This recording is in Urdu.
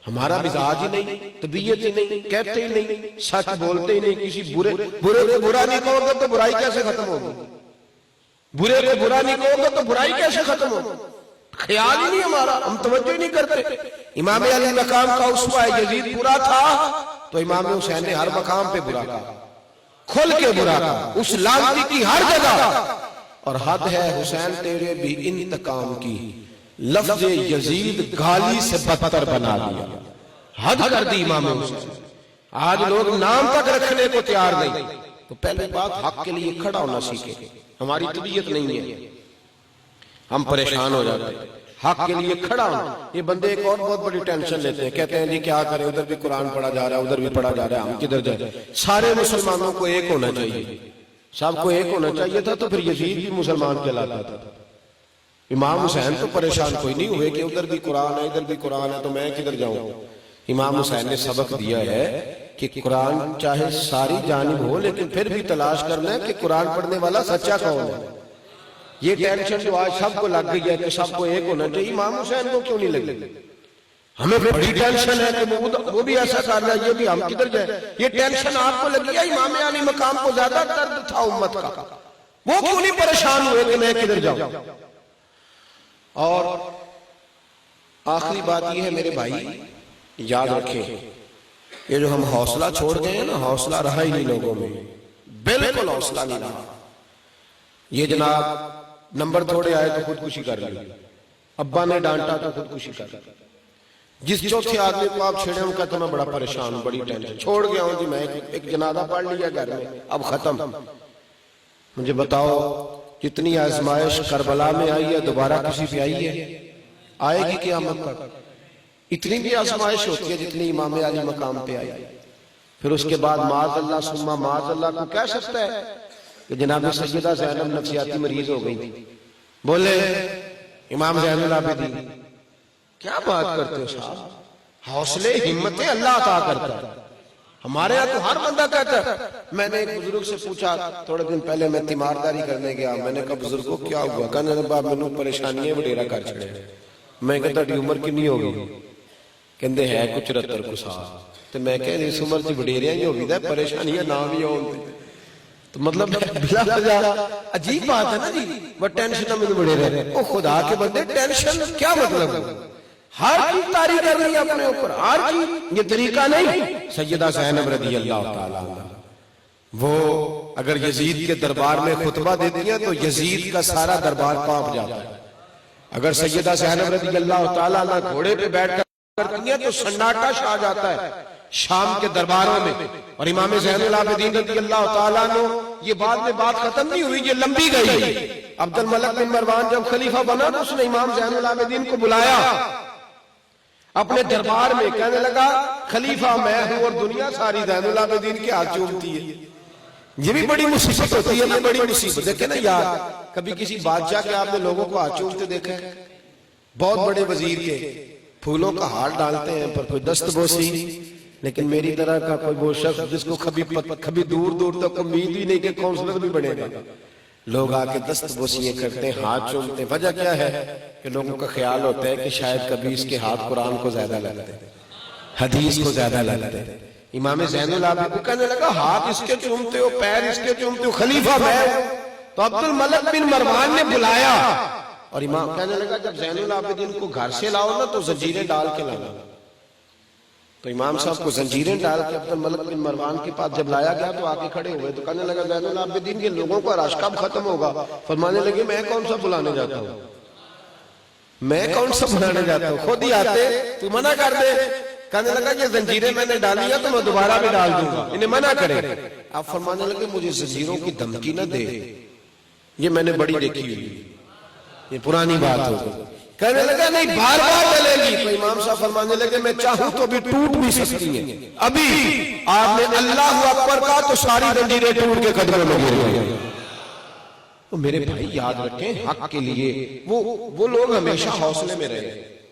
ہمارا مزاج ہی نہیں، طبیعت ہی نہیں، کہتے ہی نہیں، سچ بولتے ہی نہیں، کسی برے کو برا نہیں کہو گے تو برائی کیسے ختم ہوگی؟ برے کو برا نہیں کہو گے تو برائی کیسے ختم ہوگی؟ خیال ہی نہیں ہمارا، ہم توجہ ہی نہیں کرتے۔ امام علی مقام کا اسوہ یزید برا تھا تو امام حسین نے ہر مقام پہ برا کہا، کھل کے برا کہا، اس لعنتی کی ہر جگہ۔ اور حد ہے حسین تیرے بھی انتقام کی، لفظ یزید گالی سے بدتر بنا دیا، حد کر دی امام حسین۔ آج لوگ نام تک رکھنے کو تیار نہیں۔ تو پہلی بات حق کے لیے کھڑا ہونا سیکھے۔ ہماری طبیعت نہیں ہے، ہم پریشان ہو جاتے ہیں۔ حق کے لیے کھڑا ہونا۔ یہ بندے ایک اور بہت بڑی ٹینشن لیتے ہیں، کہتے ہیں جی کیا کریں، ادھر بھی قرآن پڑھا جا رہا ہے، ادھر بھی پڑھا جا رہا ہے، ہم کدھر جائیں؟ سارے مسلمانوں کو ایک ہونا چاہیے، سب کو ایک ہونا چاہیے تھا، تو پھر یزید بھی مسلمان کہلاتا تھا۔ امام حسین تو پریشان کوئی نہیں ہوئے کہ ادھر بھی قرآن ہے ادھر بھی قرآن ہے تو میں کدھر جاؤں۔ امام حسین نے سبق دیا ہے کہ قرآن چاہے ساری جانب ہو لیکن پھر بھی تلاش کرنا ہے کہ قرآن پڑھنے والا سچا کون ہے۔ یہ ٹینشن جو آج سب کو لگ گئی ہے کہ سب کو ایک ہونا چاہیے، امام حسین کو کیوں نہیں لگی؟ ہمیں بڑی ٹینشن ہے کہ وہ بھی ایسا کر رہا ہے، یہ بھی ہم کدھر جائیں۔ یہ ٹینشن آپ کو لگی ہے، امام علی مقام کو زیادہ درد تھا امت کا، وہ کیوں نہیں پریشان ہوئے کہ میں کدھر جاؤں۔ اور آخری بات یہ ہے میرے بھائی، یاد رکھیں یہ جو ہم حوصلہ چھوڑ گئے ہیں نا، حوصلہ رہا ہی نہیں لوگوں میں، بالکل حوصلہ نہیں رہا۔ یہ جناب نمبر تھوڑے آئے تو خودکشی کر لی، ابا نے ڈانٹا تو خودکشی کر لی۔ جس چوتھے آدمی کو آپ چھیڑے ہوں کہتے میں بڑا پریشان ہوں، بڑی ٹینشن، چھوڑ گیا ہوں جی میں ایک جنازہ پڑھ لیا گھر میں، اب ختم۔ مجھے بتاؤ جتنی آزمائش کربلا میں آئی ہے دوبارہ کسی پہ آئی ہے؟ آئے گی قیامت تک۔ اتنی بھی آزمائش ہوتی ہے جتنی امام علی مقام پہ آئی۔ پھر اس کے بعد معاذ اللہ ثم معاذ اللہ کو کہہ سکتا ہے کہ جناب سیدہ زینب نفسیاتی مریض ہو گئی، بولے امام زین العابدین کیا بات کرتے ہو صاحب، حوصلے ہمتیں اللہ عطا کرتا ہے۔ ہمارے یہاں تو ہر بندہ کہتا ہے۔ میں نے ایک بزرگ سے پوچھا تھوڑے دن پہلے، میں تیمارداری کرنے گیا، میں نے کہا بزرگ کو کیا ہوا؟ کہنے لگا باپ میں نے پریشانی ہے وڈیرا کر چھڑے۔ میں کہتا ڈی عمر کنی ہوگی؟ کہندے ہے کچھ 73 کو سال۔ تو میں کہہ اس عمر سے وڈیریاں ہی ہوگی دا پریشانیاں نہ بھی ہوں۔ تو مطلب بلا وجہ عجیب بات ہے نا جی، وہ ٹینشن میں بڑے رہے۔ او خدا کے بندے ٹینشن کیا مطلب ہے؟ ہر چیز طاری کر رہی ہے اپنے اوپر، ہر چیز۔ یہ طریقہ نہیں۔ سیدہ زینب رضی اللہ تعالیٰ عنہ وہ اگر یزید کے دربار میں خطبہ دیتی ہیں تو یزید کا سارا دربار کانپ جاتا ہے۔ اگر سیدہ زینب رضی اللہ تعالیٰ عنہ گھوڑے پہ بیٹھ کر کرتی ہیں تو سناٹا چھا جاتا ہے شام کے درباروں میں۔ اور امام زین العابدین رضی اللہ تعالیٰ عنہ، یہ بعد میں بات ختم نہیں ہوئی، یہ لمبی گئی۔ عبد الملک بن مروان جب خلیفہ بنا تو اس نے امام زین العابدین کو بلایا اپنے دربار میں، کہنے لگا خلیفہ میں ہوں اور دنیا ساری زین العابدین کے ہاتھ چومتی ہے۔ یہ بھی بڑی مصیبت ہوتی ہے، یہ بڑی مصیبت۔ دیکھیں نا یار، کبھی کسی بادشاہ کے آپ نے لوگوں کو ہاتھ چومتے دیکھا ہے؟ بہت بڑے وزیر کے پھولوں کا ہار ڈالتے ہیں پر کوئی دست بوسی، لیکن میری طرح کا کوئی وہ شخص جس کو کبھی دور دور تک امید ہی نہیں کہ کونسلر بھی بنے گا، لوگ آ کے دست بوسیاں کرتے ہیں، ہاتھ چومتے ہیں۔ وجہ کیا ہے کہ لوگوں کا خیال ہوتا ہے کہ شاید کبھی اس کے ہاتھ قرآن کو زیادہ لگتے ہیں، حدیث کو زیادہ لگتے ہیں۔ امام زین العابدین کو کہنے لگا ہاتھ اس کے چومتے ہو، پیر اس کے چومتے ہو، خلیفہ میں ہوں۔ تو عبد الملک بن مروان نے بلایا اور امام کہنے لگا جب زین العابدین کو گھر سے لاؤ نا تو زنجیریں ڈال کے لانا۔ تو امام صاحب کو زنجیریں ڈال کے عبد الملک بن مروان کے پاس جب لایا گیا تو آگے کھڑے ہوئے تو کہنے لگا زین العابدین کے لوگوں کا رش کب ختم ہوگا؟ فرمانے لگے میں کون سا بلانے جاتا ہوں، میں کون سا بلانے جاتا ہوں، خود ہی آتے، تو منع کر دے۔ کہنے لگا یہ زنجیریں میں نے ڈالی ہے تو میں دوبارہ بھی ڈال دوں گا، انہیں منع کرے۔ آپ فرمانے لگے مجھے زنجیروں کی دھمکی نہ دے، یہ میں نے بڑی دیکھی ہوئی، یہ پرانی بات ہوگی۔ کہنے لگا نہیں بار بار چلے گی۔ تو امام صاحب فرمانے لگے میں چاہوں تو بھی ٹوٹ بھی سکتی ہیں۔ ابھی آپ نے اللہ اکبر کہا تو ساری زنجیریں ٹوٹ کے قدموں میں گر گئی۔ تو میرے بھائی یاد رکھیں حق کے لیے وہ لوگ ہمیشہ حوصلے میں رہے۔